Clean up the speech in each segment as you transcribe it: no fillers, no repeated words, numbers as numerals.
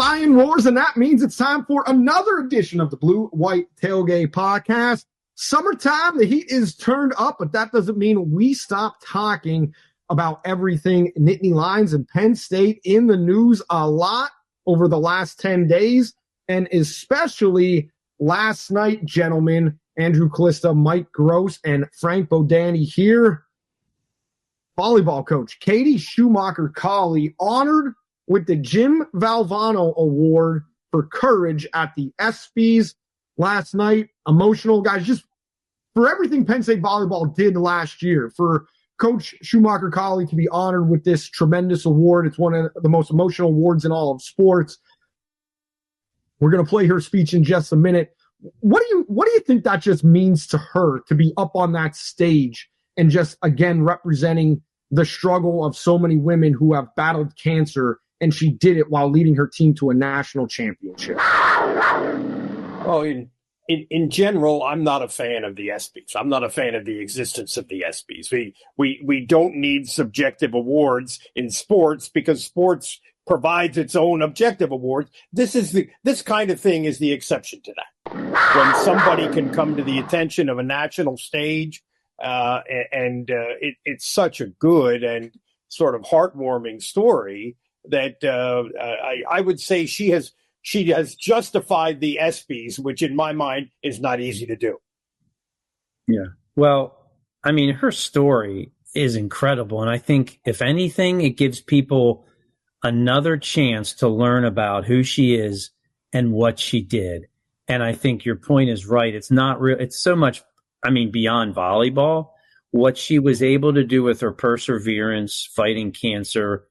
lion roars, and that means it's time for another edition of the BlueWhite Tailgate Pawcast. Summertime, the heat is turned up, but that doesn't mean we stop talking about everything Nittany Lions and Penn State. In the news a lot over the last 10 days, and especially last night, gentlemen. Andrew Callista, Mike Gross, and Frank Bodani here. Volleyball coach Katie Schumacher-Cawley honored with the Jim Valvano Award for courage at the ESPYs last night. Emotional, guys, just for everything Penn State volleyball did last year, for Coach Schumacher-Cawley to be honored with this tremendous award. It's one of the most emotional awards in all of sports. We're going to play her speech in just a minute. What do you think that just means to her to be up on that stage and just, again, representing the struggle of so many women who have battled cancer, and she did it while leading her team to a national championship? Oh, in general, I'm not a fan of the ESPYs. I'm not a fan of the existence of the ESPYs. We don't need subjective awards in sports because sports provides its own objective awards. This kind of thing is the exception to that. When somebody can come to the attention of a national stage, it's such a good and sort of heartwarming story that I would say she has justified the ESPYs, which in my mind is not easy to do. Yeah. Well, I mean, her story is incredible. And I think, if anything, it gives people another chance to learn about who she is and what she did. And I think your point is right. It's not real. It's so much, I mean, beyond volleyball, what she was able to do with her perseverance, fighting cancer,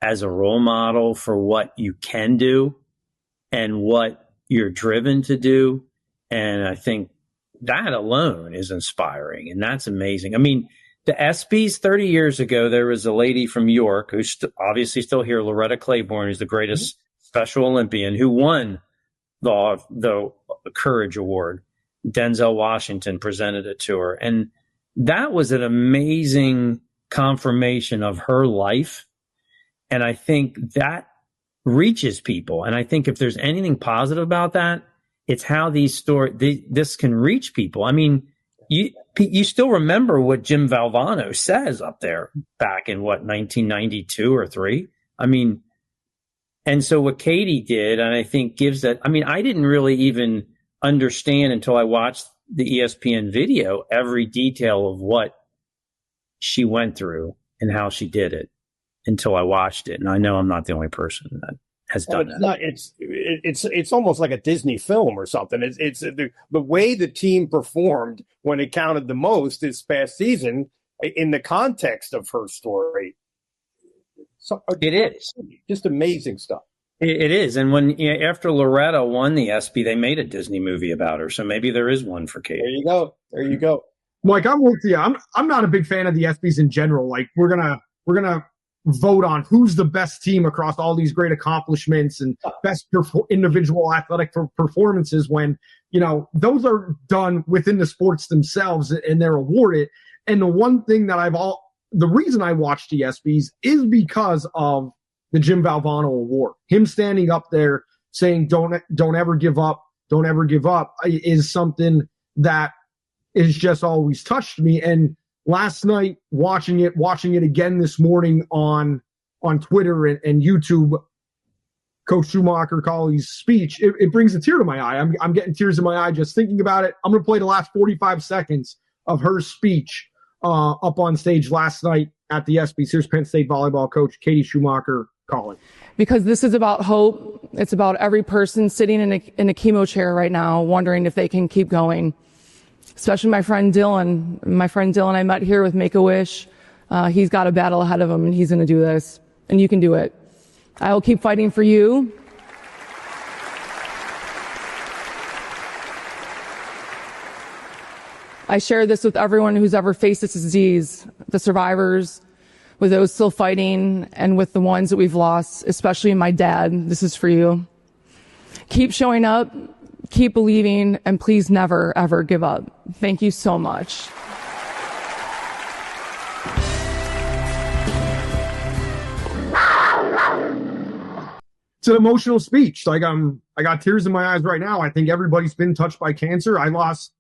as a role model for what you can do and what you're driven to do. And I think that alone is inspiring, and that's amazing. I mean, the ESPYs 30 years ago, there was a lady from York who's obviously still here, Loretta Claiborne, who's the greatest Special Olympian, who won the Courage Award. Denzel Washington presented it to her. And that was an amazing confirmation of her life. And I think that reaches people. And I think if there's anything positive about that, it's how this can reach people. I mean, you still remember what Jim Valvano says up there back in 1992 or 3? I mean, and so what Katie did, and I think gives that, I mean, I didn't really even understand until I watched the ESPN video, every detail of what she went through and how she did it until I watched it. And I know I'm not the only person that has done that. It's almost like a Disney film or something. It's the way the team performed when it counted the most this past season in the context of her story. So, it is just amazing stuff. It is. And when after Loretta won the ESPY, they made a Disney movie about her. So maybe there is one for Katie. There you go. Mike, I'm with you. I'm not a big fan of the ESPYs in general. Like, we're gonna vote on who's the best team across all these great accomplishments and best individual athletic performances, when, you know, those are done within the sports themselves and they're awarded. And the one thing that the reason I watched the ESPYs is because of the Jim Valvano Award. Him standing up there saying, don't ever give up, don't ever give up, is something that is just always touched me. And last night, watching it again this morning on Twitter and YouTube, Coach Schumacher-Cawley's speech, it brings a tear to my eye. I'm getting tears in my eye just thinking about it. I'm going to play the last 45 seconds of her speech up on stage last night at the ESPYs. Here's Penn State volleyball coach Katie Schumacher-Cawley. Because this is about hope. It's about every person sitting in a chemo chair right now wondering if they can keep going. Especially my friend Dylan. My friend Dylan I met here with Make-A-Wish. He's got a battle ahead of him, and he's going to do this. And you can do it. I will keep fighting for you. I share this with everyone who's ever faced this disease, the survivors, with those still fighting, and with the ones that we've lost, especially my dad. This is for you. Keep showing up. Keep believing, and please never, ever give up. Thank you so much. an emotional speech. Like I got tears in my eyes right now. I think everybody's been touched by cancer. I lost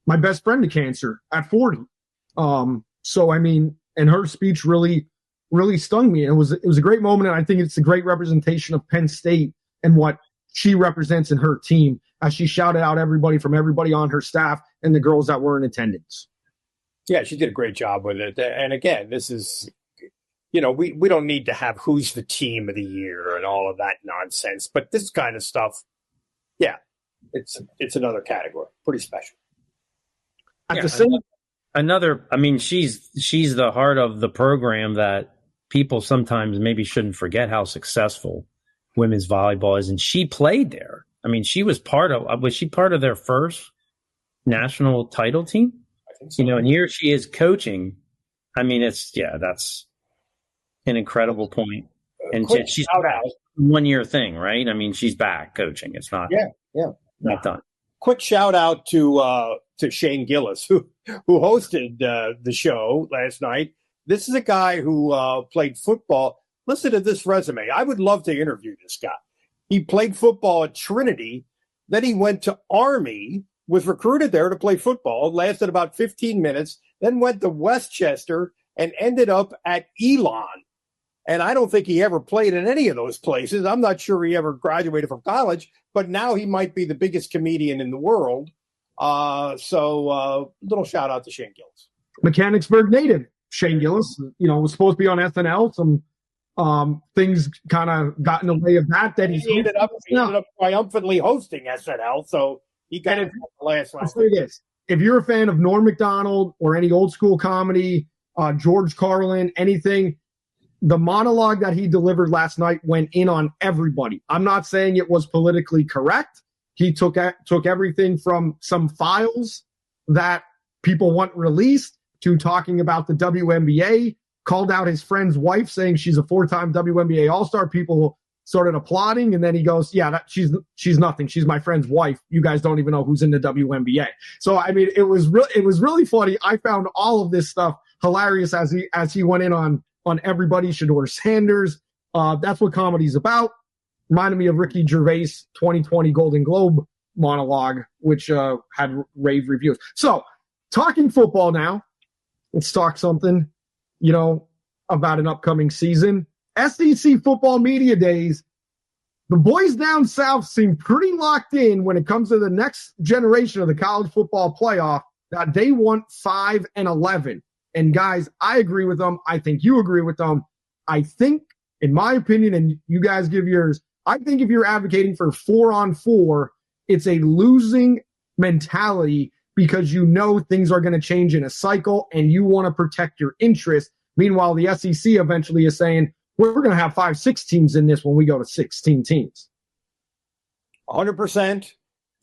my best friend to cancer at 40. So I mean, and her speech really stung me. It was a great moment, and I think it's a great representation of Penn State and what she represents in her team as she shouted out everybody on her staff and the girls that were in attendance. Yeah, she did a great job with it. And again, this is, we don't need to have who's the team of the year and all of that nonsense. But this kind of stuff, yeah, it's another category. Pretty special. At the same she's the heart of the program that people sometimes maybe shouldn't forget how successful women's volleyball is. And she played there. I mean, was she part of their first national title team? I think so. And here she is coaching. I mean, that's an incredible point. And she's out a 1 year thing, right? I mean, she's back coaching. It's not, not done. Quick shout out to Shane Gillis, who hosted the show last night. This is a guy who played football. Listen to this resume. I would love to interview this guy. He played football at Trinity. Then he went to Army, was recruited there to play football, lasted about 15 minutes, then went to Westchester and ended up at Elon. And I don't think he ever played in any of those places. I'm not sure he ever graduated from college, but now he might be the biggest comedian in the world. So little shout out to Shane Gillis. Mechanicsburg native Shane Gillis, was supposed to be on SNL. Some things kind of got in the way of that. He ended up triumphantly hosting SNL, so he got it last. I'll say this: if you're a fan of Norm Macdonald or any old school comedy, George Carlin, anything, the monologue that he delivered last night went in on everybody. I'm not saying it was politically correct. He took everything from some files that people want released to talking about the WNBA, called out his friend's wife saying she's a 4-time WNBA All-Star. People started applauding, and then he goes, she's nothing. She's my friend's wife. You guys don't even know who's in the WNBA. So, I mean, it was really funny. I found all of this stuff hilarious as he went in on everybody. Shedeur Sanders. That's what comedy's about. Reminded me of Ricky Gervais' 2020 Golden Globe monologue, which had rave reviews. So, talking football now, let's talk something, about an upcoming season. SEC football media days. The boys down south seem pretty locked in when it comes to the next generation of the college football playoff, that they want 5 and 11. And guys, I agree with them. I think you agree with them. I think, in my opinion, and you guys give yours, I think if you're advocating for 4-on-4, it's a losing mentality because things are going to change in a cycle and you want to protect your interest. Meanwhile, the SEC eventually is saying, we're going to have 5-6 teams in this when we go to 16 teams. 100%.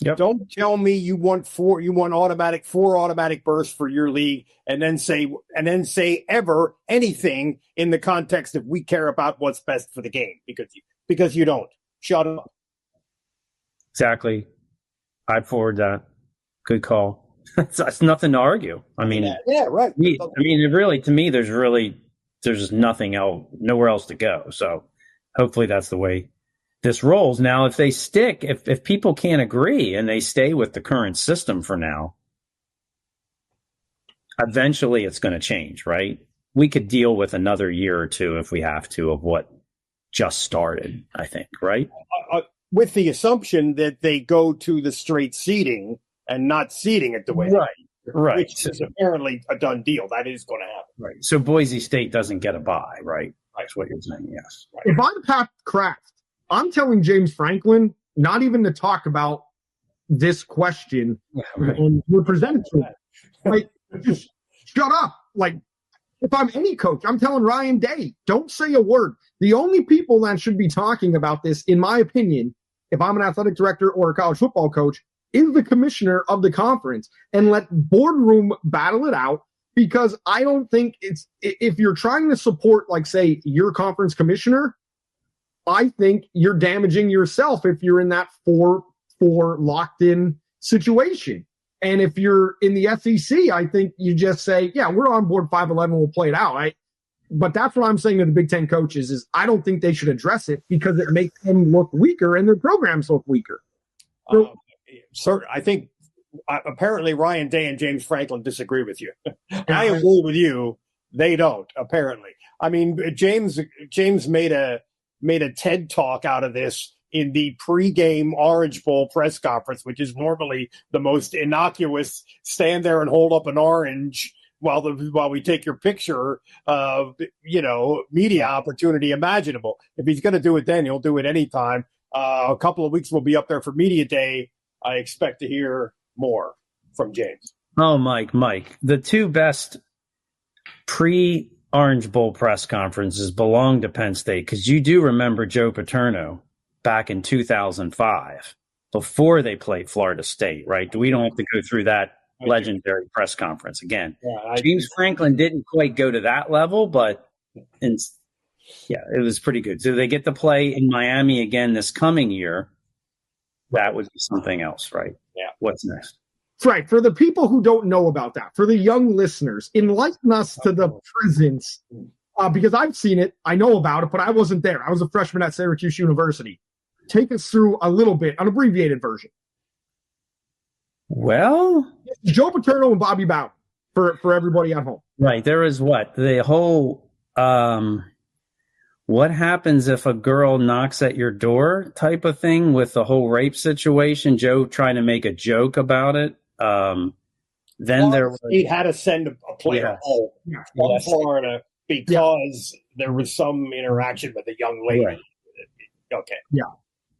Yep. Don't tell me you want 4 automatic bursts for your league and then say ever anything in the context of we care about what's best for the game because you don't. Shut up. Exactly. I'd forward that. Good call. That's nothing to argue. I mean, yeah, right. To me, there's nothing else, nowhere else to go. So hopefully that's the way this rolls. Now, if they stick, if people can't agree and they stay with the current system for now, eventually it's going to change, right? We could deal with another year or two if we have to of what just started, I think, right? With the assumption that they go to the straight seeding and not seeding it the way right. Which is apparently a done deal. That is going to happen. Right. So Boise State doesn't get a bye, right? That's what you're saying, yes. Right. If I'm Pat Kraft, I'm telling James Franklin not even to talk about this question and we're presented to him. Like, just shut up. Like, if I'm any coach, I'm telling Ryan Day, don't say a word. The only people that should be talking about this, in my opinion, if I'm an athletic director or a college football coach, is the commissioner of the conference, and let boardroom battle it out, because I don't think if you're trying to support, like, say, your conference commissioner, I think you're damaging yourself if you're in that 4 locked in situation. And if you're in the SEC, I think you just say, yeah, we're on board 5-11, we'll play it out. But that's what I'm saying to the Big Ten coaches is I don't think they should address it because it makes them look weaker and their programs look weaker. So, Sir, I think apparently Ryan Day and James Franklin disagree with you. I agree with you. They don't, apparently. I mean, James made a TED talk out of this in the pregame Orange Bowl press conference, which is normally the most innocuous stand there and hold up an orange while we take your picture, media opportunity imaginable. If he's going to do it then, he'll do it anytime. A couple of weeks we'll be up there for Media Day. I expect to hear more from James. Oh, Mike, the two best pre-Orange Bowl press conferences belong to Penn State because you do remember Joe Paterno back in 2005 before they played Florida State, right? We don't have to go through that legendary press conference again. James Franklin didn't quite go to that level, but it was pretty good. So they get to play in Miami again this coming year. That would be something else, right? Yeah. What's next? That's right. For the people who don't know about that, for the young listeners, enlighten us to the presence, because I've seen it, I know about it, but I wasn't there. I was a freshman at Syracuse University. Take us through a little bit, an abbreviated version. Well, Joe Paterno and Bobby Bowden for everybody at home. Right. There is the whole what happens if a girl knocks at your door type of thing with the whole rape situation. Joe trying to make a joke about it. He had to send a player home from Florida because there was some interaction with a young lady. Right. Okay. Yeah.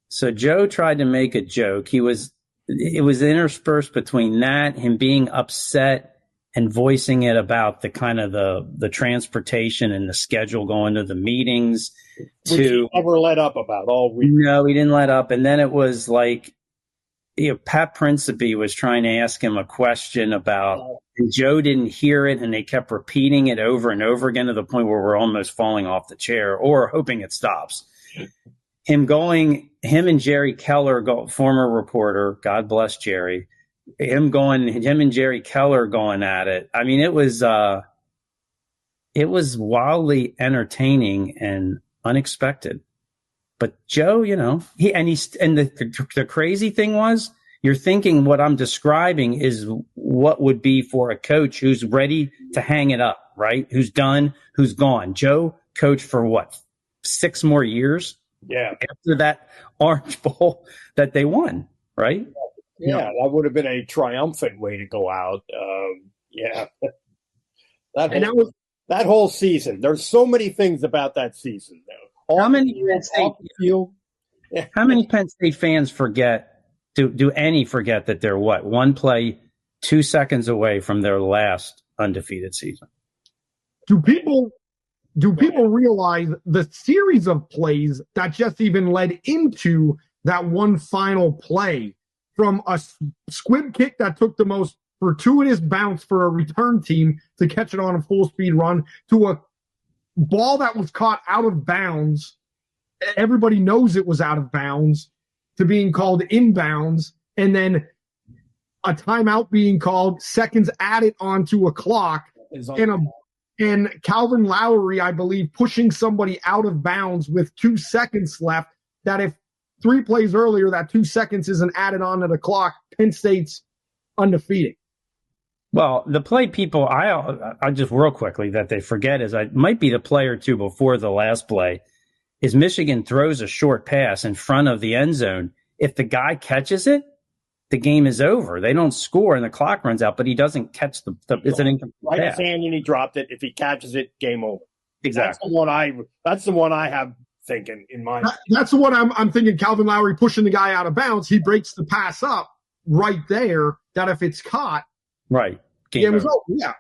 So Joe tried to make a joke. It was interspersed between that, him being upset and voicing it about the kind of the transportation and the schedule going to the meetings. Which he never let up about all week. No, he didn't let up. And then it was like, Pat Principe was trying to ask him a question about, and Joe didn't hear it, and they kept repeating it over and over again to the point where we're almost falling off the chair or hoping it stops. Him and Jerry Keller, former reporter, God bless Jerry, him and Jerry Keller going at it. I mean, it was wildly entertaining and unexpected. But Joe, the crazy thing was, you're thinking what I'm describing is what would be for a coach who's ready to hang it up, right? Who's done, who's gone. Joe coached for 6 more years? Yeah. After that Orange Bowl that they won, right? Yeah, that would have been a triumphant way to go out. That whole season. There's so many things about that season, though. How many Penn State fans forget? Do any forget that they're one play 2 seconds away from their last undefeated season? Do people realize the series of plays that just even led into that one final play, from a squib kick that took the most fortuitous bounce for a return team to catch it on a full speed run, to a ball that was caught out of bounds? Everybody knows it was out of bounds, to being called inbounds, and then a timeout being called, seconds added onto a clock, and Calvin Lowry, I believe, pushing somebody out of bounds with 2 seconds left, that if 3 plays earlier, that 2 seconds isn't added on to the clock, Penn State's undefeated. Well, the play people, I just real quickly that they forget is, I might be the play or two before the last play, is Michigan throws a short pass in front of the end zone. If the guy catches it, the game is over. They don't score and the clock runs out, but he doesn't catch it's an incomplete pass. His hand and he dropped it. If he catches it, game over. Exactly. That's the one I have thinking in mind. That's the one I'm thinking. Calvin Lowry pushing the guy out of bounds. He breaks the pass up right there. That if it's caught, right, game is over. Yeah.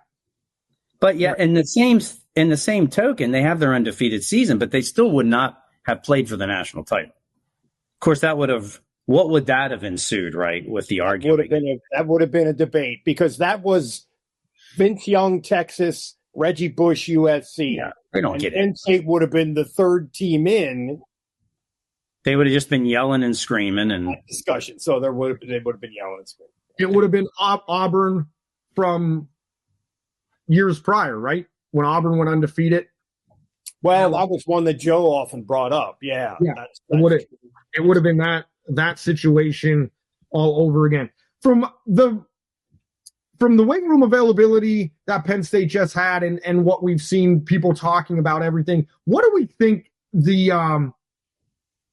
But yeah, in the same token, they have their undefeated season, but they still would not have played for the national title. Of course, what would that have ensued, right, with the argument? That would have been a debate, because that was Vince Young, Texas, Reggie Bush, USC. Yeah, they don't get it. Penn State would have been the third team in. They would have just been yelling and screaming and discussion. So they would have been yelling and screaming. It would have been Auburn from years prior, right? When Auburn went undefeated. Well, that was one that Joe often brought up. Yeah. It would have been that situation all over again. From the weight room availability that Penn State just had and what we've seen people talking about everything, what do we think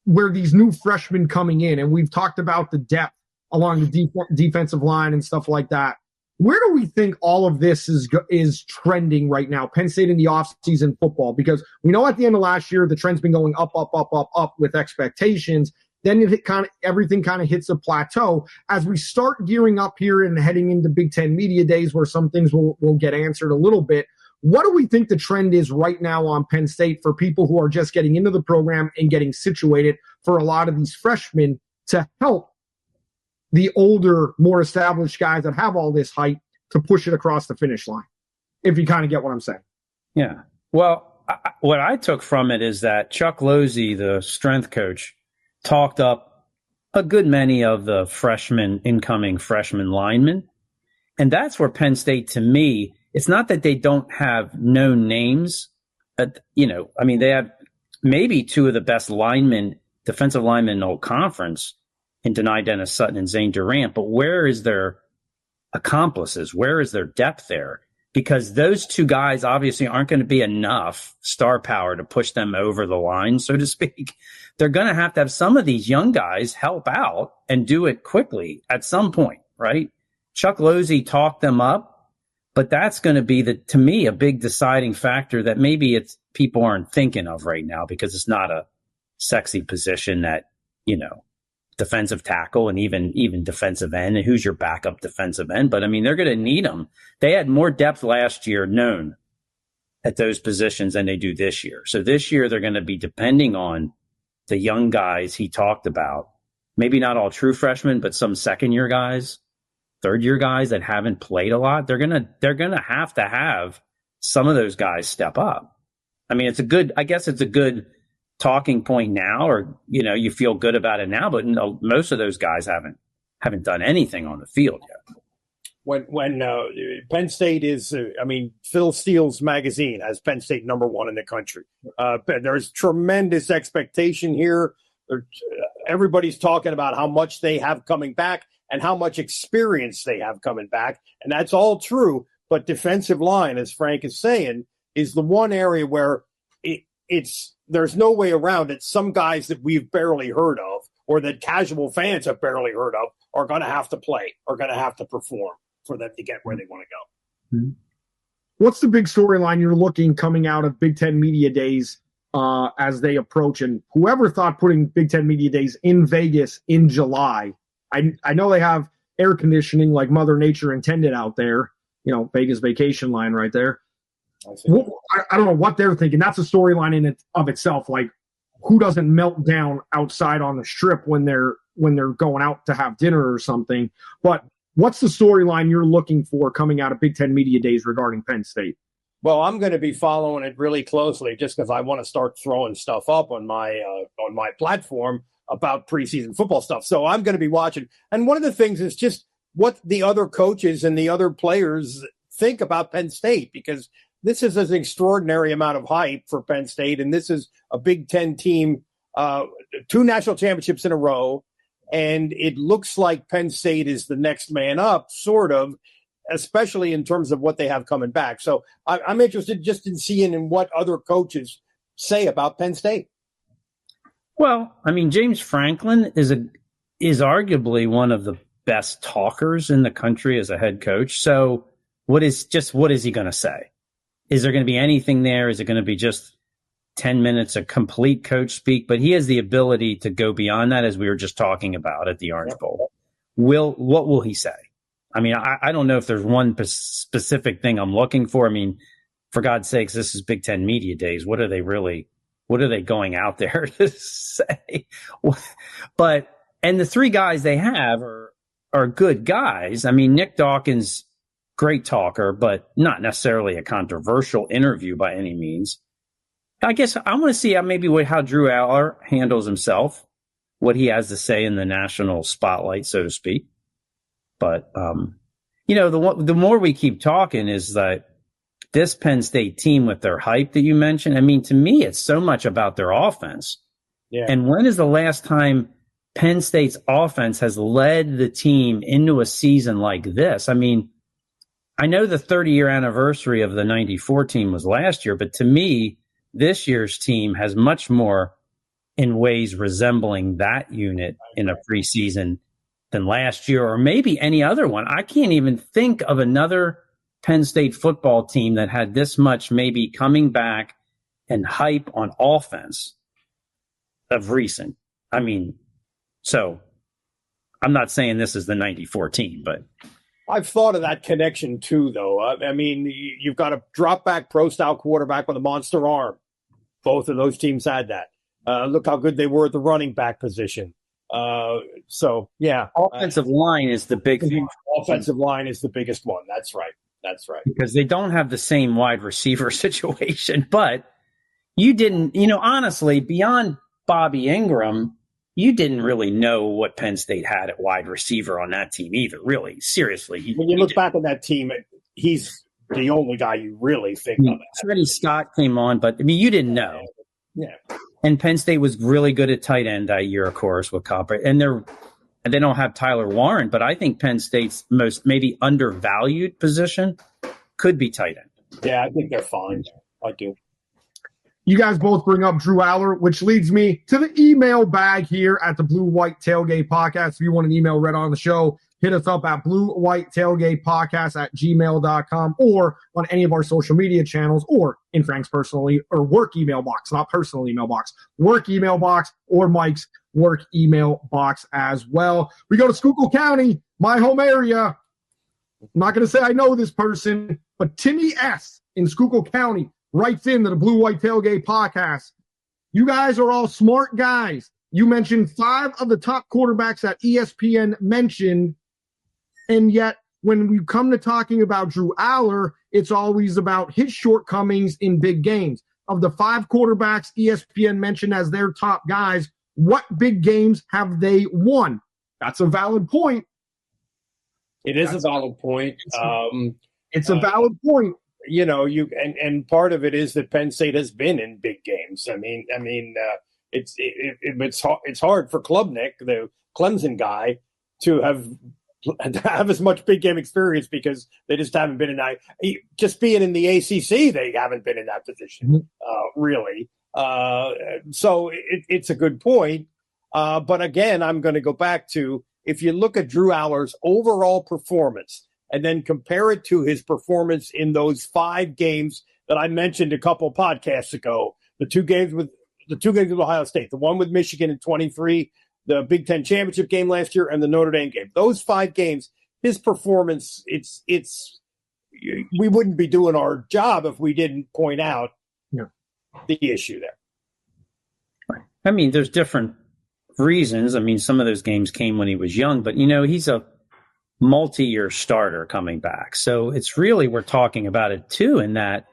where these new freshmen coming in, and we've talked about the depth along the defensive line and stuff like that. Where do we think all of this is trending right now, Penn State in the offseason football? Because we know at the end of last year, the trend's been going up with expectations. Then everything kind of hits a plateau. As we start gearing up here and heading into Big Ten Media Days where some things will get answered a little bit, what do we think the trend is right now on Penn State for people who are just getting into the program and getting situated for a lot of these freshmen to help the older, more established guys that have all this hype to push it across the finish line, if you kind of get what I'm saying? Yeah. Well, what I took from it is that Chuck Losey, the strength coach, talked up a good many of the incoming freshman linemen. And that's where Penn State, to me, it's not that they don't have known names. They have maybe two of the best defensive linemen in the whole conference in Denai Dennis Sutton and Zane Durant. But where is their accomplices? Where is their depth there? Because those two guys obviously aren't going to be enough star power to push them over the line, so to speak. They're going to have some of these young guys help out and do it quickly at some point, right? Chuck Losey talked them up. But that's going to be, to me, a big deciding factor that maybe people aren't thinking of right now because it's not a sexy position that, defensive tackle and even defensive end. And who's your backup defensive end? But, they're going to need them. They had more depth last year known at those positions than they do this year. So this year they're going to be depending on the young guys he talked about. Maybe not all true freshmen, but some second-year guys. Third-year guys that haven't played a lot, they're gonna have to have some of those guys step up. It's a good talking point now, or you feel good about it now, but most of those guys haven't done anything on the field yet. When Penn State is, Phil Steele's magazine has Penn State #1 in the country. There's tremendous expectation here. Everybody's talking about how much they have coming back and how much experience they have coming back. And that's all true. But defensive line, as Frank is saying, is the one area where there's no way around it. Some guys that we've barely heard of or that casual fans have barely heard of are going to have to play, are going to have to perform for them to get where they want to go. Mm-hmm. What's the big storyline you're looking coming out of Big Ten Media Days as they approach? And whoever thought putting Big Ten Media Days in Vegas in July, I know they have air conditioning like Mother Nature intended out there, Vegas vacation line right there. I don't know what they're thinking. That's a storyline in it of itself. Like, who doesn't melt down outside on the strip when they're going out to have dinner or something? But what's the storyline you're looking for coming out of Big Ten Media Days regarding Penn State? Well, I'm going to be following it really closely just because I want to start throwing stuff up on my platform about preseason football stuff. So I'm going to be watching. And one of the things is just what the other coaches and the other players think about Penn State, because this is an extraordinary amount of hype for Penn State. And this is a Big Ten team, 2 national championships in a row. And it looks like Penn State is the next man up, sort of, especially in terms of what they have coming back. So I'm interested just in seeing what other coaches say about Penn State. Well, James Franklin is arguably one of the best talkers in the country as a head coach. So what is he going to say? Is there going to be anything there? Is it going to be just 10 minutes of complete coach speak? But he has the ability to go beyond that, as we were just talking about at the Orange Bowl. What will he say? I don't know if there's one specific thing I'm looking for. For God's sakes, this is Big Ten Media Days. What are they going out there to say? And the 3 guys they have are good guys. Nick Dawkins, great talker, but not necessarily a controversial interview by any means. I guess I want to see how Drew Aller handles himself, what he has to say in the national spotlight, so to speak. But, the more we keep talking is that this Penn State team with their hype that you mentioned, I mean, to me, it's so much about their offense. Yeah. And when is the last time Penn State's offense has led the team into a season like this? I mean, I know the 30-year anniversary of the 94 team was last year, but to me, this year's team has much more in ways resembling that unit in a preseason than last year or maybe any other one. I can't even think of another Penn State football team that had this much maybe coming back and hype on offense of recent. I mean, so I'm not saying this is the 94 team, but I've thought of that connection too, though. I mean, you've got a drop back pro style quarterback with a monster arm. Both of those teams had that. Look how good they were at the running back position. So, yeah. Offensive line is the big thing. Offensive line is the biggest one. That's right. That's right. Because they don't have the same wide receiver situation. But you didn't, honestly, beyond Bobby Ingram, you didn't really know what Penn State had at wide receiver on that team either, really. Seriously. When you look back on that team, he's the only guy you really think of. Freddie Scott came on, but, you didn't know. Yeah. And Penn State was really good at tight end that year, of course, with Copper. And they don't have Tyler Warren, but I think Penn State's most maybe undervalued position could be tight end. Yeah, I think they're fine. I do. You guys both bring up Drew Aller, which leads me to the email bag here at the BlueWhite Tailgate Pawcast. If you want an email read on the show, hit us up at BlueWhiteTailgatePawcast@gmail.com or on any of our social media channels or in Frank's personally or work email box, not personal email box, work email box or Mike's work email box as well. We go to Schuylkill County, my home area. I'm not going to say I know this person, but Timmy S. in Schuylkill County writes into the BlueWhite Tailgate Pawcast. You guys are all smart guys. You mentioned 5 of the top quarterbacks that ESPN mentioned, and yet when we come to talking about Drew Aller, it's always about his shortcomings in big games. Of the 5 quarterbacks ESPN mentioned as their top guys, what big games have they won? That's a valid point. It is a valid point. It's a valid point. And part of it is that Penn State has been in big games. It's hard for Klubnik, the Clemson guy, to have as much big game experience because they just haven't been in that. Just being in the ACC, they haven't been in that position, really. So it's a good point. But again, I'm going to go back to, if you look at Drew Aller's overall performance and then compare it to his performance in those 5 games that I mentioned a couple podcasts ago, the two games with Ohio State, the one with Michigan in 23, the Big Ten championship game last year, and the Notre Dame game. Those 5 games, his performance, we wouldn't be doing our job if we didn't point out the issue there. Right. I mean, there's different reasons. I mean, some of those games came when he was young, but he's a multi-year starter coming back. So it's really, we're talking about it too, in that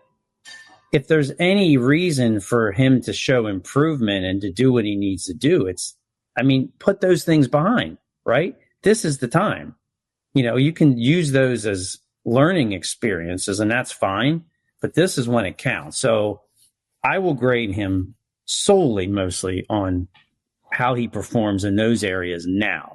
if there's any reason for him to show improvement and to do what he needs to do, put those things behind, right? This is the time. You can use those as learning experiences and that's fine, but this is when it counts. So I will grade him solely, mostly on how he performs in those areas now,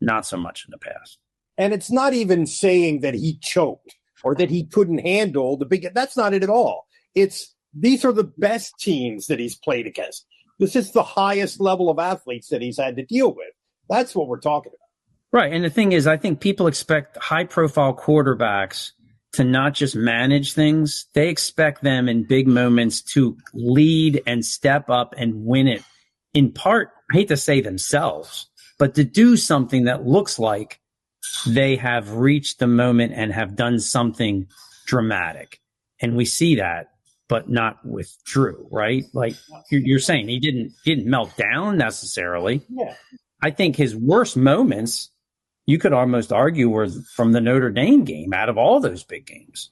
not so much in the past. And it's not even saying that he choked or that he couldn't handle that's not it at all. These are the best teams that he's played against. This is the highest level of athletes that he's had to deal with. That's what we're talking about. Right. And the thing is, I think people expect high profile quarterbacks to not just manage things. They expect them in big moments to lead and step up and win it. In part, I hate to say themselves, but to do something that looks like they have reached the moment and have done something dramatic. And we see that, but not with Drew, right? Like you're saying, he didn't melt down necessarily. Yeah. I think his worst moments, you could almost argue, were from the Notre Dame game out of all those big games.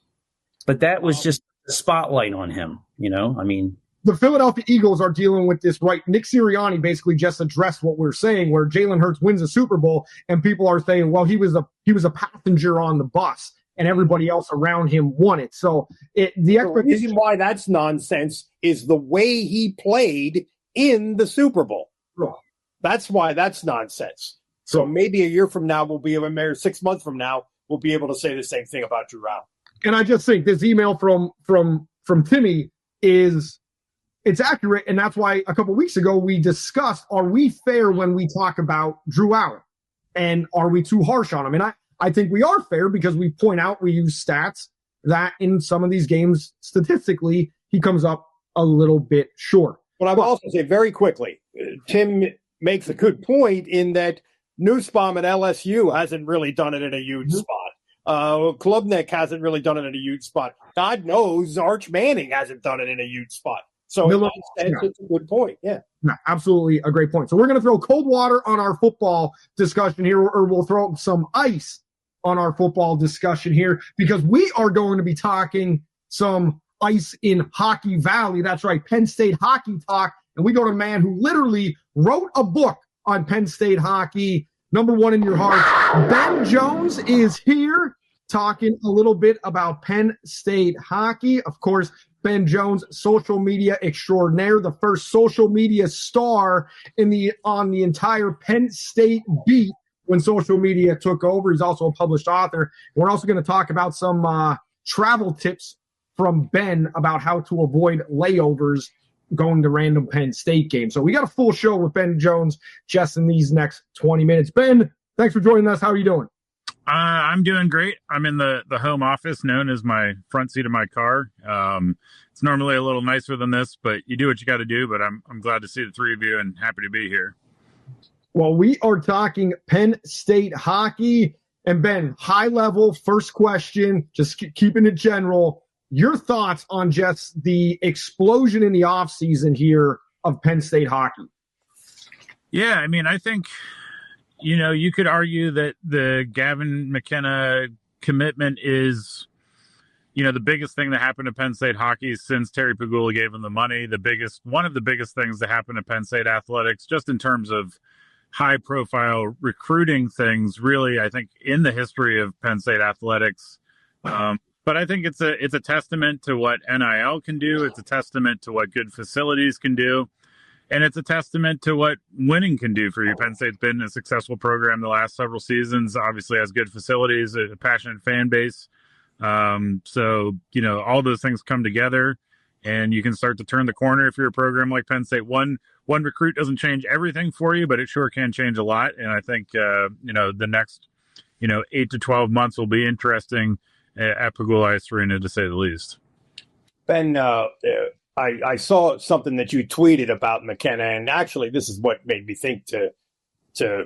But that was just the spotlight on him, The Philadelphia Eagles are dealing with this, right? Nick Sirianni basically just addressed what we're saying, where Jalen Hurts wins a Super Bowl, and people are saying, well, he was a passenger on the bus. and everybody else around him won it. So the reason why that's nonsense is the way he played in the Super Bowl. That's why that's nonsense. So maybe a year from now, we'll be able to, 6 months from now, we'll be able to say the same thing about Drew Allen. And I just think this email from Timmy it's accurate, and that's why a couple weeks ago we discussed, are we fair when we talk about Drew Allen? And are we too harsh on him? And I think we are fair because we point out, we use stats that in some of these games, statistically, he comes up a little bit short. But I will also say very quickly, Tim makes a good point in that Nussbaum at LSU hasn't really done it in a huge spot. Klubnik hasn't really done it in a huge spot. God knows Arch Manning hasn't done it in a huge spot. So it's a good point. Yeah. No, absolutely a great point. So we're going to throw cold water on our football discussion here, or we'll throw some ice on our football discussion here, because we are going to be talking some ice in Hockey Valley. That's right, Penn State hockey talk. And we go to a man who literally wrote a book on Penn State hockey, number one in your heart. Ben Jones is here talking a little bit about Penn State hockey. Of course, Ben Jones, social media extraordinaire, the first social media star on the entire Penn State beat when social media took over. He's also a published author. We're also going to talk about some travel tips from Ben about how to avoid layovers going to random Penn State games. So we got a full show with Ben Jones just in these next 20 minutes. Ben, thanks for joining us. How are you doing? I'm doing great. I'm in the home office known as my front seat of my car. It's normally a little nicer than this, but you do what you got to do. But I'm glad to see the three of you and happy to be here. Well, we are talking Penn State hockey. And Ben, high level, first question, just keeping it general. Your thoughts on just the explosion in the offseason here of Penn State hockey? Yeah, I mean, I think, you could argue that the Gavin McKenna commitment is, the biggest thing that happened to Penn State hockey since Terry Pegula gave him the money. One of the biggest things that happened to Penn State athletics, just in terms of high profile recruiting things, really, I think, in the history of Penn State athletics. But I think it's a testament to what NIL can do. It's a testament to what good facilities can do. And it's a testament to what winning can do for you. Penn State's been a successful program the last several seasons, obviously has good facilities, a passionate fan base. So, all those things come together and you can start to turn the corner if you're a program like Penn State. One recruit doesn't change everything for you, but it sure can change a lot. And I think, the next, 8 to 12 months will be interesting at Pegula Ice Arena, to say the least. Ben, I saw something that you tweeted about McKenna, and actually this is what made me think to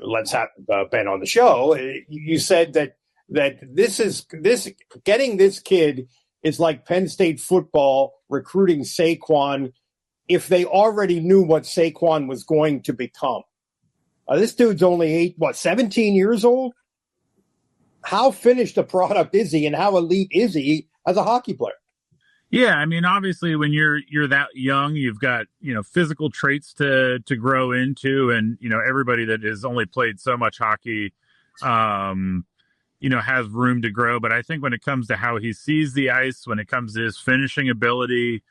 let's have Ben on the show. You said that getting this kid is like Penn State football recruiting Saquon if they already knew what Saquon was going to become. This dude's only 17 years old? How finished a product is he, and how elite is he as a hockey player? Yeah, I mean, obviously, when you're that young, you've got physical traits to grow into, and everybody that has only played so much hockey, has room to grow. But I think when it comes to how he sees the ice, when it comes to his finishing ability,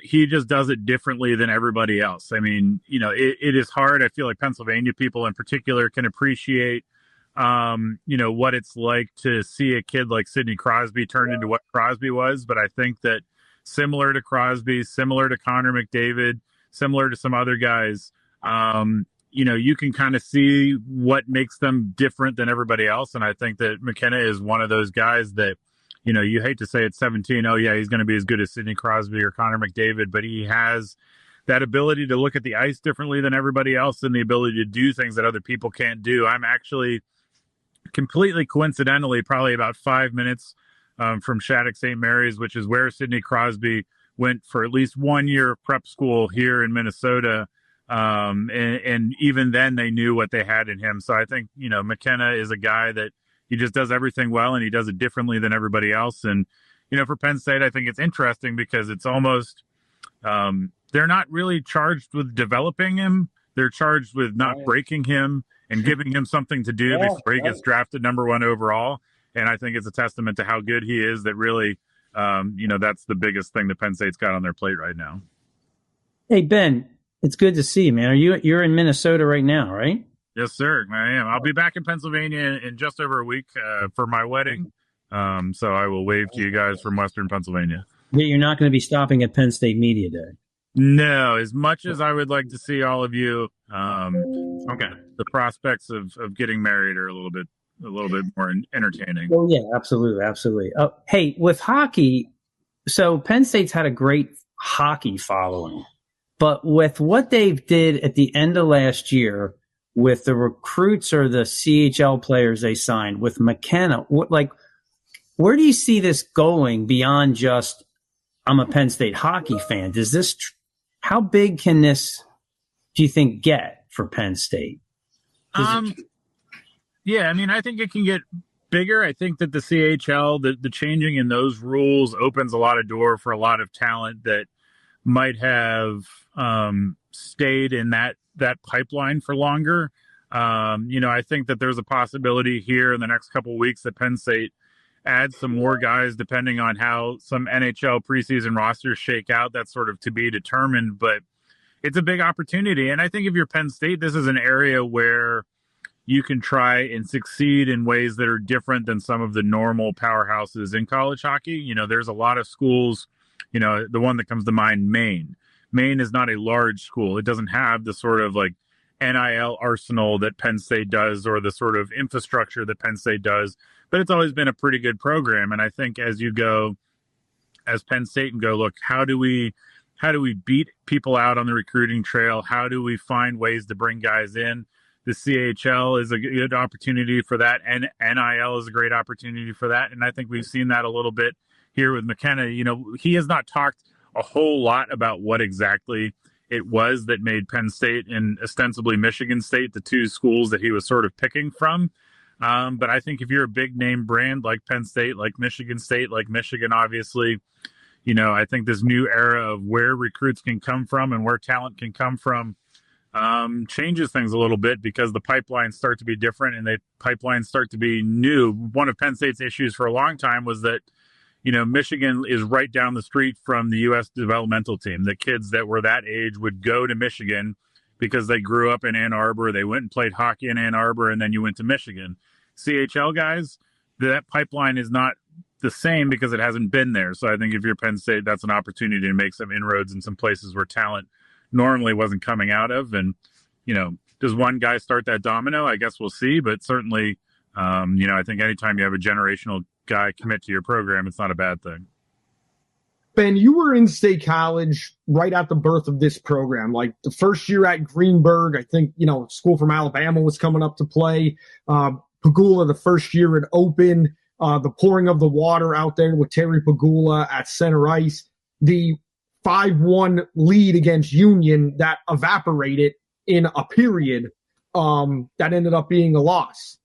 he just does it differently than everybody else. I mean, it is hard. I feel like Pennsylvania people in particular can appreciate what it's like to see a kid like Sidney Crosby turn into what Crosby was. But I think that similar to Crosby, similar to Connor McDavid, similar to some other guys, you can kind of see what makes them different than everybody else. And I think that McKenna is one of those guys that, you hate to say at 17, oh yeah, he's going to be as good as Sidney Crosby or Connor McDavid, but he has that ability to look at the ice differently than everybody else and the ability to do things that other people can't do. I'm actually completely coincidentally, probably about 5 minutes from Shattuck St. Mary's, which is where Sidney Crosby went for at least 1 year of prep school here in Minnesota. And even then they knew what they had in him. So I think, McKenna is a guy that he just does everything well and he does it differently than everybody else. And, for Penn State, I think it's interesting because it's almost, they're not really charged with developing him. They're charged with not breaking him and giving him something to do before he gets drafted number 1 overall. And I think it's a testament to how good he is that really, that's the biggest thing that Penn State's got on their plate right now. Hey, Ben, it's good to see you, man. You're in Minnesota right now, right? Yes, sir. I am. I'll be back in Pennsylvania in just over a week for my wedding. So I will wave to you guys from Western Pennsylvania. Yeah, you're not going to be stopping at Penn State Media Day. No, as much as I would like to see all of you, the prospects of getting married are a little bit more entertaining. Well, yeah, absolutely. Hey, with hockey, so Penn State's had a great hockey following, but with what they did at the end of last year with the recruits or the CHL players they signed with McKenna, where do you see this going beyond just I'm a Penn State hockey fan? Does this how big can this, do you think, get for Penn State? Yeah, I mean, I think it can get bigger. I think that the CHL, the changing in those rules opens a lot of door for a lot of talent that might have stayed in that pipeline for longer. I think that there's a possibility here in the next couple of weeks that Penn State adds some more guys depending on how some NHL preseason rosters shake out. That's sort of to be determined, but it's a big opportunity. And I think if you're Penn State, this is an area where you can try and succeed in ways that are different than some of the normal powerhouses in college hockey. There's a lot of schools, the one that comes to mind, Maine. Maine is not a large school. It doesn't have the sort of like NIL arsenal that Penn State does or the sort of infrastructure that Penn State does, but it's always been a pretty good program. And I think as you go as Penn State and go, look, how do we beat people out on the recruiting trail? How do we find ways to bring guys in? The CHL is a good opportunity for that, and NIL is a great opportunity for that. And I think we've seen that a little bit here with McKenna. He has not talked a whole lot about what exactly it was that made Penn State and ostensibly Michigan State the two schools that he was sort of picking from. But I think if you're a big name brand like Penn State, like Michigan State, like Michigan, obviously, I think this new era of where recruits can come from and where talent can come from changes things a little bit because the pipelines start to be different and the pipelines start to be new. One of Penn State's issues for a long time was that, Michigan is right down the street from the U.S. developmental team. The kids that were that age would go to Michigan because they grew up in Ann Arbor. They went and played hockey in Ann Arbor, and then you went to Michigan. CHL guys, that pipeline is not the same because it hasn't been there. So I think if you're Penn State, that's an opportunity to make some inroads in some places where talent normally wasn't coming out of. And, does one guy start that domino? I guess we'll see. But certainly, I think anytime you have a generational guy commit to your program, it's not a bad thing. Ben, you were in State College right at the birth of this program. Like the first year at Greenberg, I think, school from Alabama was coming up to play. Pegula, the first year it opened, the pouring of the water out there with Terry Pegula at center ice, the 5-1 lead against Union that evaporated in a period that ended up being a loss.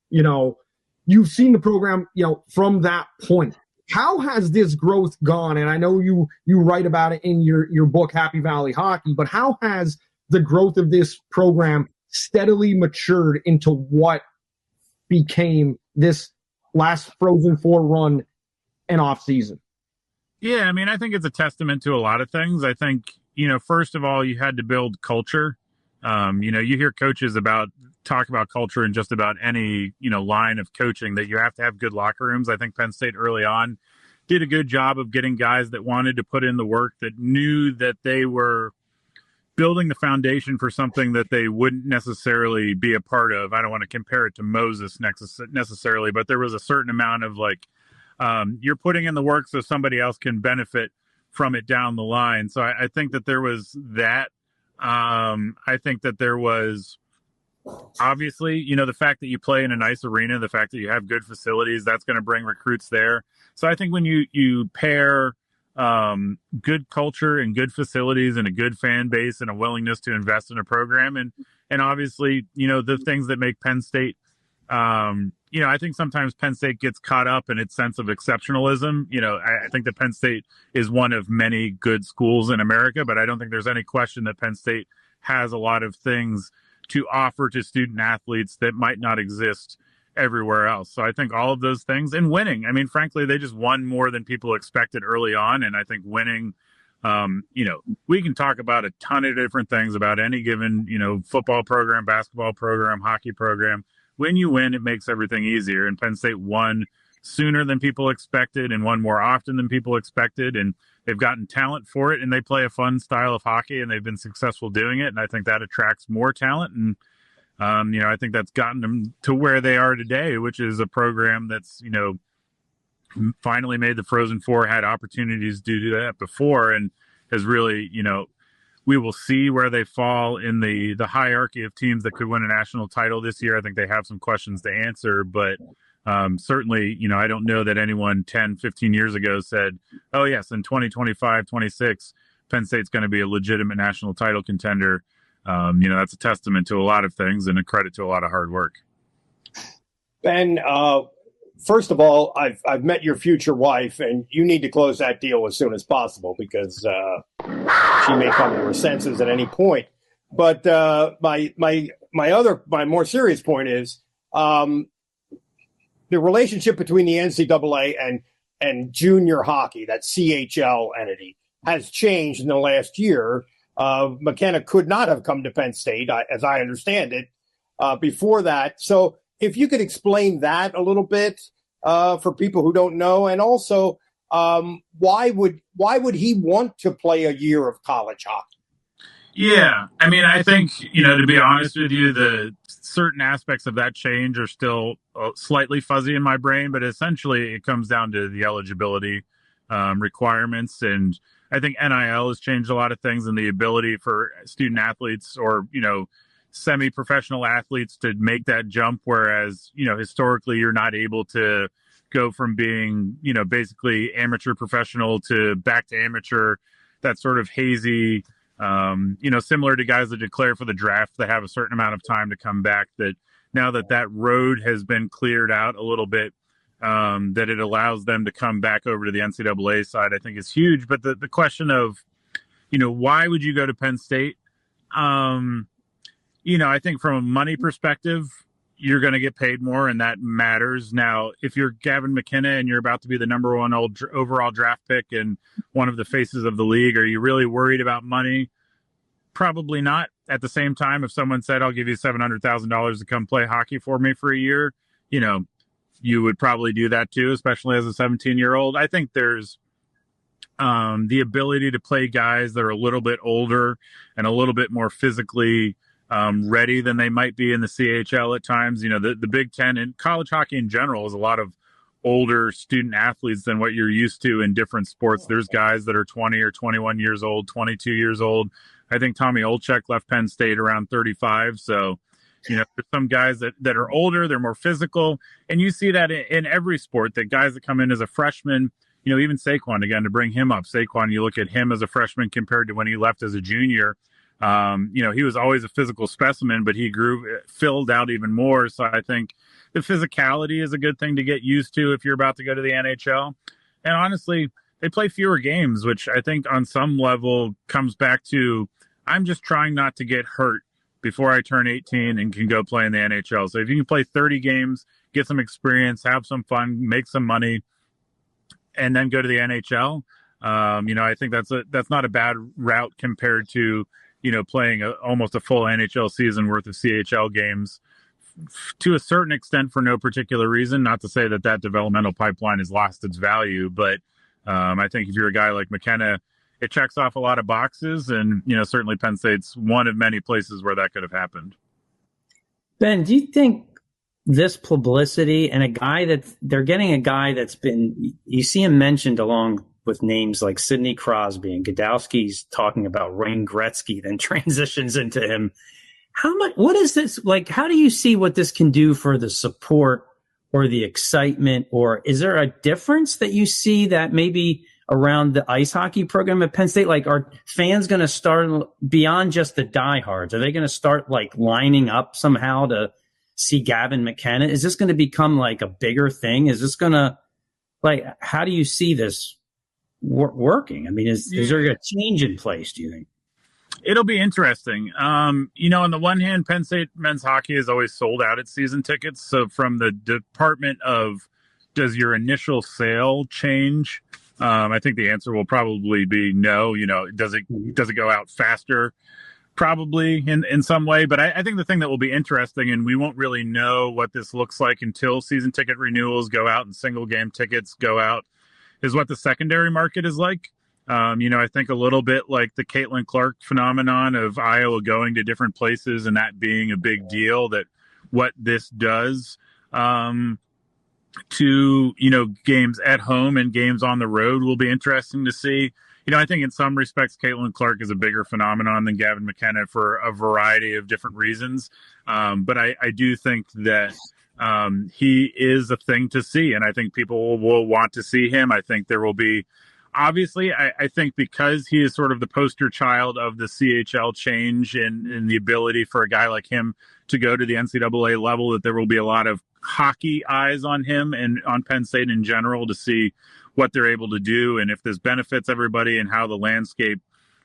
You've seen the program, from that point. How has this growth gone? And I know you write about it in your book, Happy Valley Hockey, but how has the growth of this program steadily matured into what became this last Frozen Four run and off season? Yeah, I mean, I think it's a testament to a lot of things. I think, first of all, you had to build culture. You hear coaches talk about culture in just about any, line of coaching, that you have to have good locker rooms. I think Penn State early on did a good job of getting guys that wanted to put in the work, that knew that they were building the foundation for something that they wouldn't necessarily be a part of. I don't want to compare it to Moses necessarily, but there was a certain amount of you're putting in the work so somebody else can benefit from it down the line. So I think that there was that. I think that there was obviously, the fact that you play in a nice arena, the fact that you have good facilities, that's going to bring recruits there. So I think when you pair good culture and good facilities and a good fan base and a willingness to invest in a program, and obviously, the things that make Penn State, I think sometimes Penn State gets caught up in its sense of exceptionalism. I think that Penn State is one of many good schools in America, but I don't think there's any question that Penn State has a lot of things to offer to student athletes that might not exist everywhere else. So I think all of those things, and winning. I mean, frankly, they just won more than people expected early on. And I think winning, we can talk about a ton of different things about any given, football program, basketball program, hockey program. When you win, it makes everything easier. And Penn State won sooner than people expected and won more often than people expected. And they've gotten talent for it, and they play a fun style of hockey, and they've been successful doing it. And I think that attracts more talent. And, I think that's gotten them to where they are today, which is a program that's, finally made the Frozen Four, had opportunities to do that before, and has really, we will see where they fall in the hierarchy of teams that could win a national title this year. I think they have some questions to answer, but certainly, I don't know that anyone 10, 15 years ago said, oh, yes, in 2025, 26, Penn State's going to be a legitimate national title contender. That's a testament to a lot of things and a credit to a lot of hard work. Ben, first of all, I've met your future wife, and you need to close that deal as soon as possible because she may come to her senses at any point. But my more serious point is the relationship between the NCAA and junior hockey, that CHL entity, has changed in the last year. McKenna could not have come to Penn State, as I understand it, before that. So if you could explain that a little bit for people who don't know, and also why would he want to play a year of college hockey? Yeah, I mean, I think, to be honest with you, the certain aspects of that change are still slightly fuzzy in my brain, but essentially it comes down to the eligibility requirements. And I think NIL has changed a lot of things, and the ability for student athletes or, semi-professional athletes to make that jump. Whereas, historically you're not able to go from being, basically amateur professional to back to amateur, that sort of hazy, similar to guys that declare for the draft, that have a certain amount of time to come back. That now that road has been cleared out a little bit, that it allows them to come back over to the NCAA side, I think is huge. But the question of, why would you go to Penn State? I think from a money perspective, you're going to get paid more, and that matters. Now, if you're Gavin McKenna and you're about to be the number one overall draft pick and one of the faces of the league, are you really worried about money? Probably not. At the same time, if someone said, I'll give you $700,000 to come play hockey for me for a year, you would probably do that too, especially as a 17-year-old. I think there's the ability to play guys that are a little bit older and a little bit more physically ready than they might be in the CHL at times. The Big Ten and college hockey in general is a lot of older student athletes than what you're used to in different sports. There's guys that are 20 or 21 years old, 22 years old. I think Tommy Olczyk left Penn State around 35. So, there's some guys that are older, they're more physical. And you see that in every sport, that guys that come in as a freshman, even Saquon, again, to bring him up, Saquon, you look at him as a freshman compared to when he left as a junior. He was always a physical specimen, but he filled out even more. So I think the physicality is a good thing to get used to if you're about to go to the NHL. And honestly, they play fewer games, which I think on some level comes back to, I'm just trying not to get hurt before I turn 18 and can go play in the NHL. So if you can play 30 games, get some experience, have some fun, make some money, and then go to the NHL, I think that's not a bad route compared to, playing almost a full NHL season worth of CHL games to a certain extent for no particular reason. Not to say that developmental pipeline has lost its value, but I think if you're a guy like McKenna, it checks off a lot of boxes, and, certainly Penn State's one of many places where that could have happened. Ben, do you think this publicity and they're getting a guy that's been, you see him mentioned along with names like Sidney Crosby, and Godowski's talking about Wayne Gretzky, then transitions into him. What is this like? How do you see what this can do for the support or the excitement, or is there a difference that you see that maybe around the ice hockey program at Penn State? Like, are fans going to start beyond just the diehards? Are they going to start like lining up somehow to see Gavin McKenna? Is this going to become like a bigger thing? Is this going to, like, how do you see this working? I mean, is there a change in place, do you think? It'll be interesting. On the one hand, Penn State men's hockey is always sold out its season tickets. So from the department of does your initial sale change? I think the answer will probably be no. Does it go out faster? Probably in some way. But I think the thing that will be interesting, and we won't really know what this looks like until season ticket renewals go out and single game tickets go out, is what the secondary market is like. I think a little bit like the Caitlin Clark phenomenon of Iowa going to different places and that being a big deal, that what this does to, games at home and games on the road will be interesting to see. I think in some respects, Caitlin Clark is a bigger phenomenon than Gavin McKenna for a variety of different reasons. But I do think that he is a thing to see, and I think people will want to see him. I think there will be, obviously, I think because he is sort of the poster child of the CHL change and the ability for a guy like him to go to the NCAA level, that there will be a lot of hockey eyes on him and on Penn State in general to see what they're able to do and if this benefits everybody and how the landscape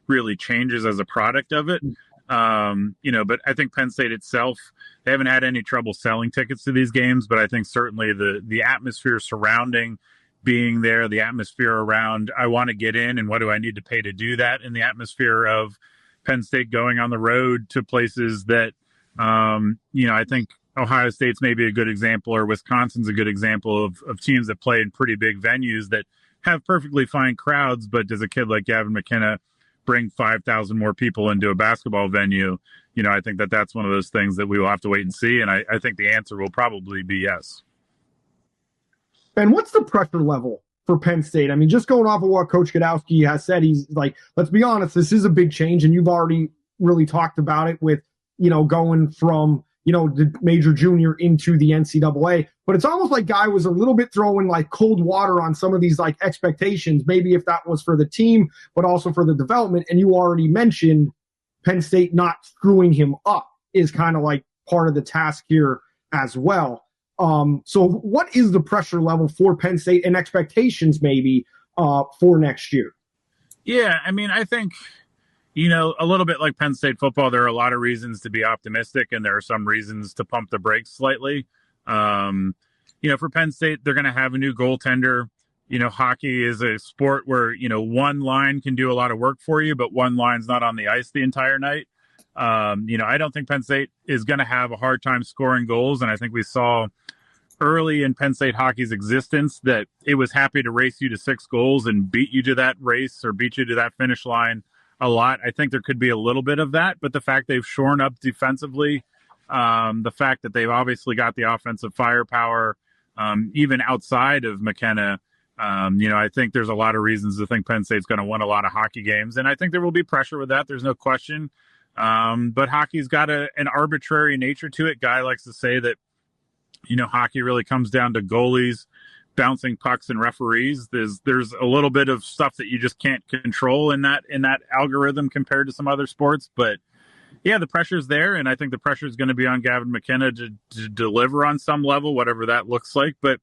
really changes as a product of it. But I think Penn State itself, they haven't had any trouble selling tickets to these games, but I think certainly the atmosphere surrounding being there, the atmosphere around, I want to get in and what do I need to pay to do that, in the atmosphere of Penn State going on the road to places that, I think Ohio State's maybe a good example, or Wisconsin's a good example of teams that play in pretty big venues that have perfectly fine crowds, but does a kid like Gavin McKenna bring 5,000 more people into a basketball venue? I think that's one of those things that we will have to wait and see, and I think the answer will probably be yes. And what's the pressure level for Penn State? I mean, just going off of what Coach Godowski has said, he's like, let's be honest, this is a big change, and you've already really talked about it with, going from, the major junior into the NCAA. But it's almost like Guy was a little bit throwing like cold water on some of these like expectations, maybe if that was for the team, but also for the development. And you already mentioned Penn State not screwing him up is kind of like part of the task here as well. So what is the pressure level for Penn State and expectations maybe for next year? Yeah, I mean, I think, a little bit like Penn State football, there are a lot of reasons to be optimistic, and there are some reasons to pump the brakes slightly. For Penn State, they're going to have a new goaltender. Hockey is a sport where, one line can do a lot of work for you, but one line's not on the ice the entire night. I don't think Penn State is going to have a hard time scoring goals, and I think we saw early in Penn State hockey's existence that it was happy to race you to 6 goals and beat you to that race or beat you to that finish line a lot. I think there could be a little bit of that, but the fact they've shorn up defensively, the fact that they've obviously got the offensive firepower, even outside of McKenna, I think there's a lot of reasons to think Penn State's going to win a lot of hockey games, and I think there will be pressure with that. There's no question. But hockey's got an arbitrary nature to it. Guy likes to say that, hockey really comes down to goalies, bouncing pucks, and referees. There's a little bit of stuff that you just can't control in that algorithm compared to some other sports. But yeah, the pressure's there, and I think the pressure is going to be on Gavin McKenna to deliver on some level, whatever that looks like. But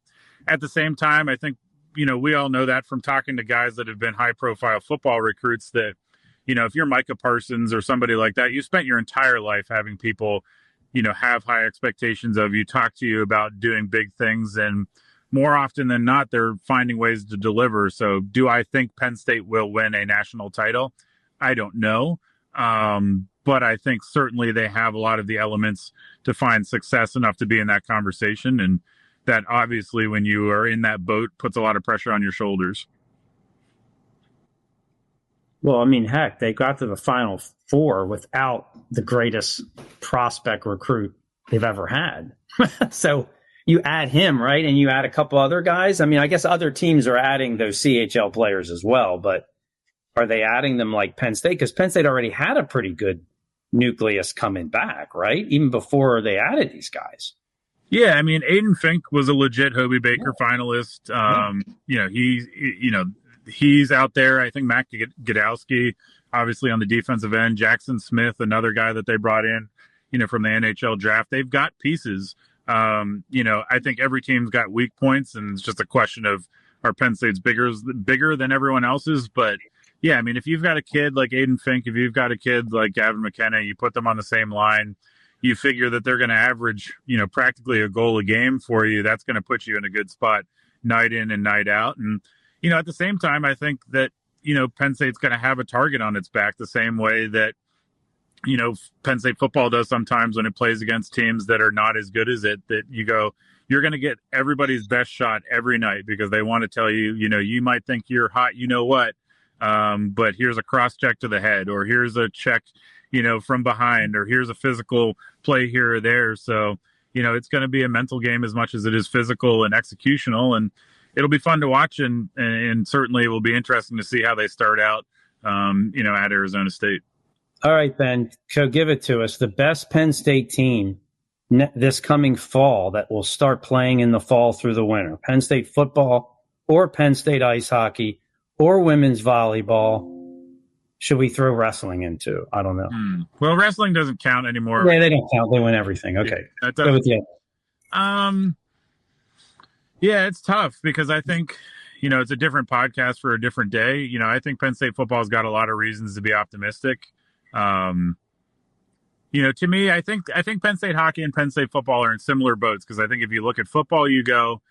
at the same time, I think, we all know that from talking to guys that have been high-profile football recruits that, if you're Micah Parsons or somebody like that, you spent your entire life having people, have high expectations of you, talk to you about doing big things, and more often than not, they're finding ways to deliver. So do I think Penn State will win a national title? I don't know. But I think certainly they have a lot of the elements to find success enough to be in that conversation. And that obviously, when you are in that boat, puts a lot of pressure on your shoulders. Well, I mean, heck, they got to the Final Four without the greatest prospect recruit they've ever had. So you add him, right? And you add a couple other guys. I mean, I guess other teams are adding those CHL players as well, but are they adding them like Penn State? Because Penn State already had a pretty good nucleus coming back, right? Even before they added these guys. Yeah, I mean, Aiden Fink was a legit Hobie Baker finalist. He's out there. I think Matt Godowski, obviously on the defensive end. Jackson Smith, another guy that they brought in, from the NHL draft. They've got pieces. I think every team's got weak points, and it's just a question of, are Penn State's bigger than everyone else's? But, yeah, I mean, if you've got a kid like Aiden Fink, if you've got a kid like Gavin McKenna, you put them on the same line, you figure that they're going to average, practically a goal a game for you. That's going to put you in a good spot night in and night out. And, at the same time, I think that, Penn State's going to have a target on its back the same way that, Penn State football does sometimes when it plays against teams that are not as good as it, that you go, you're going to get everybody's best shot every night because they want to tell you, you might think you're hot, but here's a cross check to the head, or here's a check, from behind, or here's a physical play here or there. So, it's going to be a mental game as much as it is physical and executional, and it'll be fun to watch. And certainly it will be interesting to see how they start out, at Arizona State. All right, Ben, so give it to us. The best Penn State team this coming fall that will start playing in the fall through the winter. Penn State football or Penn State ice hockey or women's volleyball. Should we throw wrestling into? I don't know. Well, wrestling doesn't count anymore. Yeah, they don't count. They win everything. Okay. Go with you. Yeah, it's tough because I think, it's a different podcast for a different day. I think Penn State football's got a lot of reasons to be optimistic. To me, I think Penn State hockey and Penn State football are in similar boats because I think if you look at football, you go,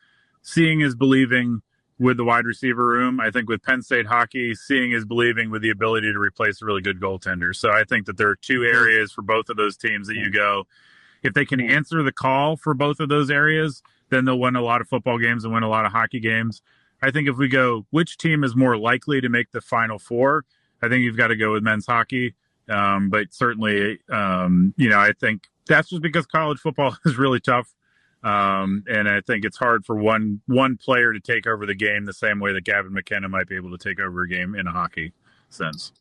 seeing is believing with the wide receiver room. I think with Penn State hockey, seeing is believing with the ability to replace a really good goaltender. So I think that there are two areas for both of those teams that you go, if they can answer the call for both of those areas, then they'll win a lot of football games and win a lot of hockey games. I think if we go, which team is more likely to make the Final Four, I think you've got to go with men's hockey. But certainly, I think that's just because college football is really tough. And I think it's hard for one player to take over the game the same way that Gavin McKenna might be able to take over a game in a hockey sense.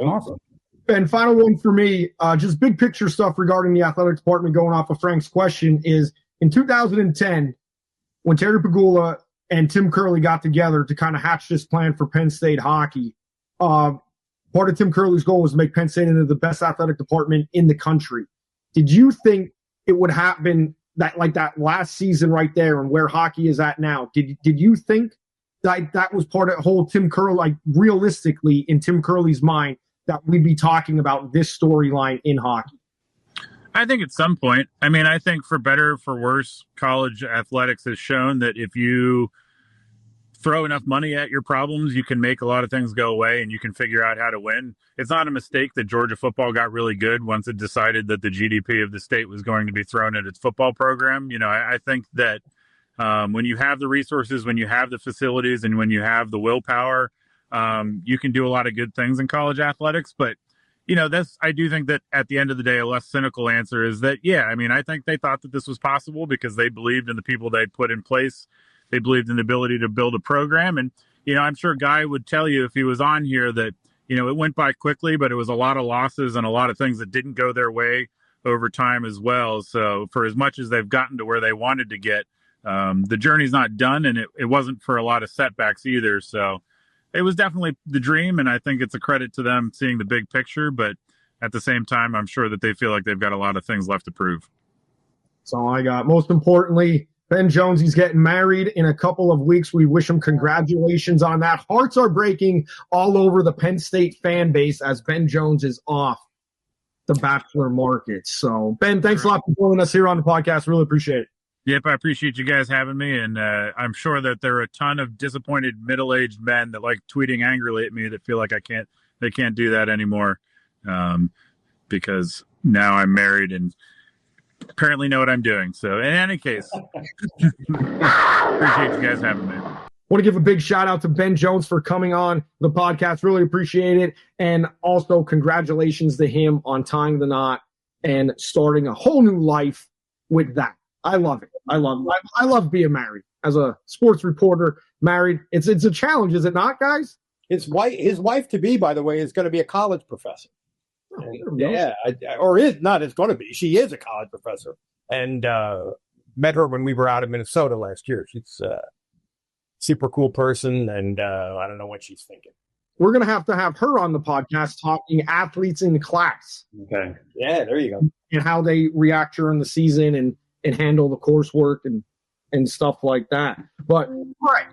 Awesome. And final one for me, just big picture stuff regarding the athletic department going off of Frank's question is in 2010, when Terry Pegula and Tim Curley got together to kind of hatch this plan for Penn State hockey, part of Tim Curley's goal was to make Penn State into the best athletic department in the country. Did you think it would happen that like that last season right there and where hockey is at now? Did you think that was part of the whole Tim Curley, like realistically in Tim Curley's mind, that we'd be talking about this storyline in hockey? I think at some point. I mean, I think for better or for worse, college athletics has shown that if you throw enough money at your problems, you can make a lot of things go away and you can figure out how to win. It's not a mistake that Georgia football got really good once it decided that the GDP of the state was going to be thrown at its football program. I think that when you have the resources, when you have the facilities, and when you have the willpower, you can do a lot of good things in college athletics. But, I do think that at the end of the day, a less cynical answer is that, I think they thought that this was possible because they believed in the people they'd put in place. They believed in the ability to build a program. And, I'm sure Guy would tell you if he was on here that, it went by quickly, but it was a lot of losses and a lot of things that didn't go their way over time as well. So for as much as they've gotten to where they wanted to get, the journey's not done, and it wasn't for a lot of setbacks either. So it was definitely the dream, and I think it's a credit to them seeing the big picture. But at the same time, I'm sure that they feel like they've got a lot of things left to prove. That's all I got. Most importantly, Ben Jones, he's getting married in a couple of weeks. We wish him congratulations on that. Hearts are breaking all over the Penn State fan base as Ben Jones is off the Bachelor market. So, Ben, thanks a lot for joining us here on the podcast. Really appreciate it. Yep, I appreciate you guys having me, and I'm sure that there are a ton of disappointed middle-aged men that like tweeting angrily at me that feel like they can't do that anymore because now I'm married and apparently know what I'm doing. So in any case, appreciate you guys having me. Want to give a big shout out to Ben Jones for coming on the podcast. Really appreciate it. And also congratulations to him on tying the knot and starting a whole new life with that. I love it. I love being married as a sports reporter. Married, it's a challenge, is it not, guys? His wife to be, by the way, is going to be a college professor. It's going to be. She is a college professor, and met her when we were out in Minnesota last year. She's a super cool person, and I don't know what she's thinking. We're going to have her on the podcast talking athletes in class. Okay. Yeah, there you go. And how they react during the season and handle the coursework and stuff like that. But all right,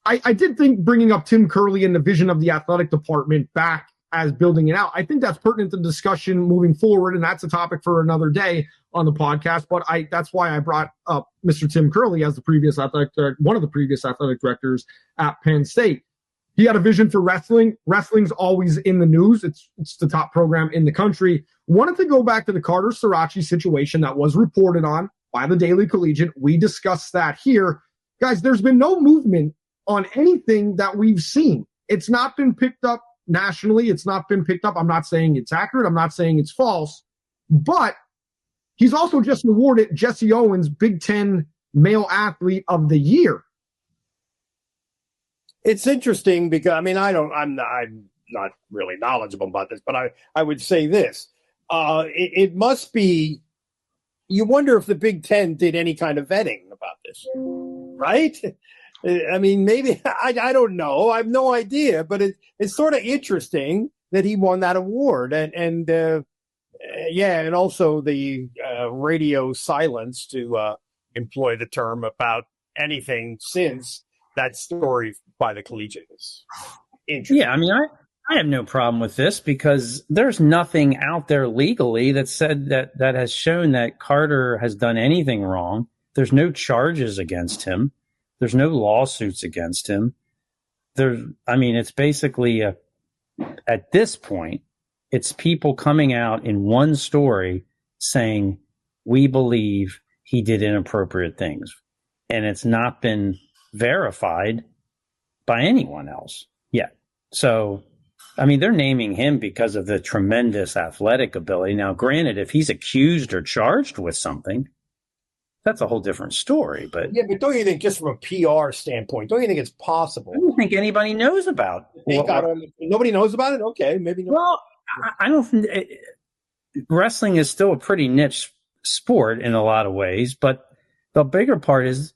I did think bringing up Tim Curley and the vision of the athletic department back as building it out, I think that's pertinent to discussion moving forward, and that's a topic for another day on the podcast. But that's why I brought up Mr. Tim Curley as one of the previous athletic directors at Penn State. He had a vision for wrestling. Wrestling's always in the news. It's the top program in the country. Wanted to go back to the Carter Sirachi situation that was reported on by the Daily Collegian. We discussed that here. Guys, there's been no movement on anything that we've seen. It's not been picked up nationally. It's not been picked up. I'm not saying it's accurate. I'm not saying it's false. But he's also just awarded Jesse Owens Big Ten Male Athlete of the Year. It's interesting because, I mean, I'm not really knowledgeable about this, but I would say this. It must be, you wonder if the Big Ten did any kind of vetting about this, right? I mean, maybe, I don't know. I have no idea, but it's sort of interesting that he won that award. And also the radio silence, to employ the term, about anything since that story by the Collegian is interesting. Yeah, I mean, I have no problem with this because there's nothing out there legally that said that has shown that Carter has done anything wrong. There's no charges against him. There's no lawsuits against him. It's basically at this point, it's people coming out in one story saying, we believe he did inappropriate things. And it's not been verified by anyone else yet. So, I mean, they're naming him because of the tremendous athletic ability. Now, granted, if he's accused or charged with something, that's a whole different story. But yeah, but don't you think, just from a PR standpoint, don't you think it's possible? I don't think anybody knows about it. Nobody knows about it? Okay, maybe not. Well, I don't think wrestling is still a pretty niche sport in a lot of ways, but the bigger part is,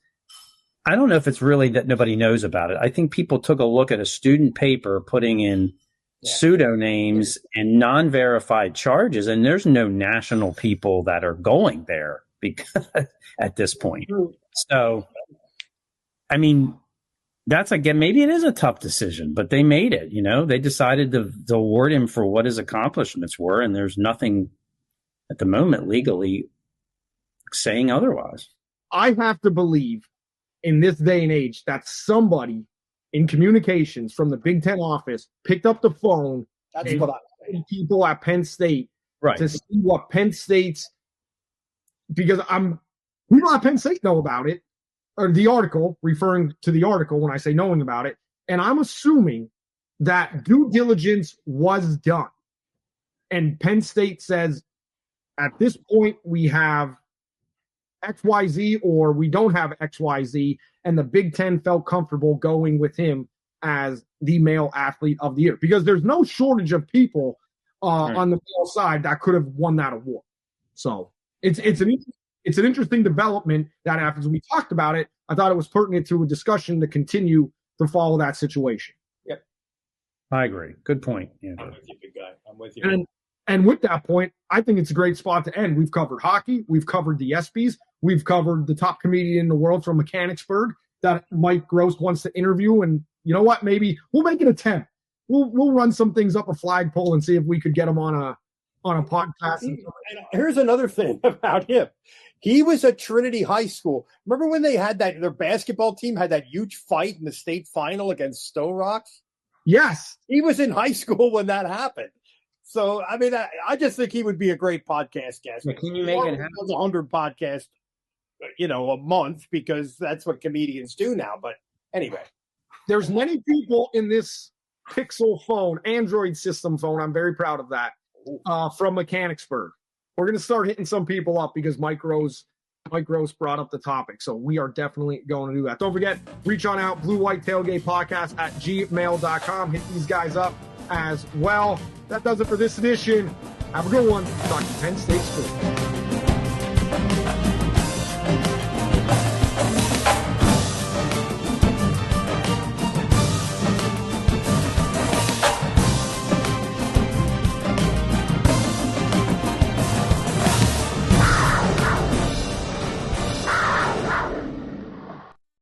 I don't know if it's really that nobody knows about it. I think people took a look at a student paper putting in pseudonames and non-verified charges, and there's no national people that are going there because at this point. So, I mean, maybe it is a tough decision, but they made it. They decided to award him for what his accomplishments were, and there's nothing at the moment legally saying otherwise. I have to believe in this day and age that somebody in communications from the Big Ten office picked up the phone and people at Penn State to see what Penn State's, because we don't have Penn State know about it, or the article, referring to the article when I say knowing about it, and I'm assuming that due diligence was done. And Penn State says, at this point, we have XYZ or we don't have XYZ, and the Big Ten felt comfortable going with him as the male athlete of the year, because there's no shortage of people on the male side that could have won that award. So it's an interesting development that happens. We talked about it. I thought it was pertinent to a discussion to continue to follow that situation. Yep, I agree. Good point. Yeah. I'm with you, big guy. I'm with you. And with that point, I think it's a great spot to end. We've covered hockey. We've covered the ESPYs. We've covered the top comedian in the world from Mechanicsburg that Mike Gross wants to interview. And you know what? Maybe we'll make an attempt. We'll run some things up a flagpole and see if we could get him on a podcast. And here's another thing about him. He was at Trinity High School. Remember when they had their basketball team had that huge fight in the state final against Stowe Rocks? Yes. He was in high school when that happened. So, I mean, I just think he would be a great podcast guest. Can you make it happen? 100 podcasts, a month, because that's what comedians do now. But anyway. There's many people in this Pixel phone, Android system phone. I'm very proud of that. From Mechanicsburg. We're going to start hitting some people up because Mike Gross brought up the topic. So we are definitely going to do that. Don't forget, reach on out, BlueWhite Tailgate Pawcast at gmail.com. Hit these guys up as well. That does it for this edition. Have a good one. Talk to Penn State Sports.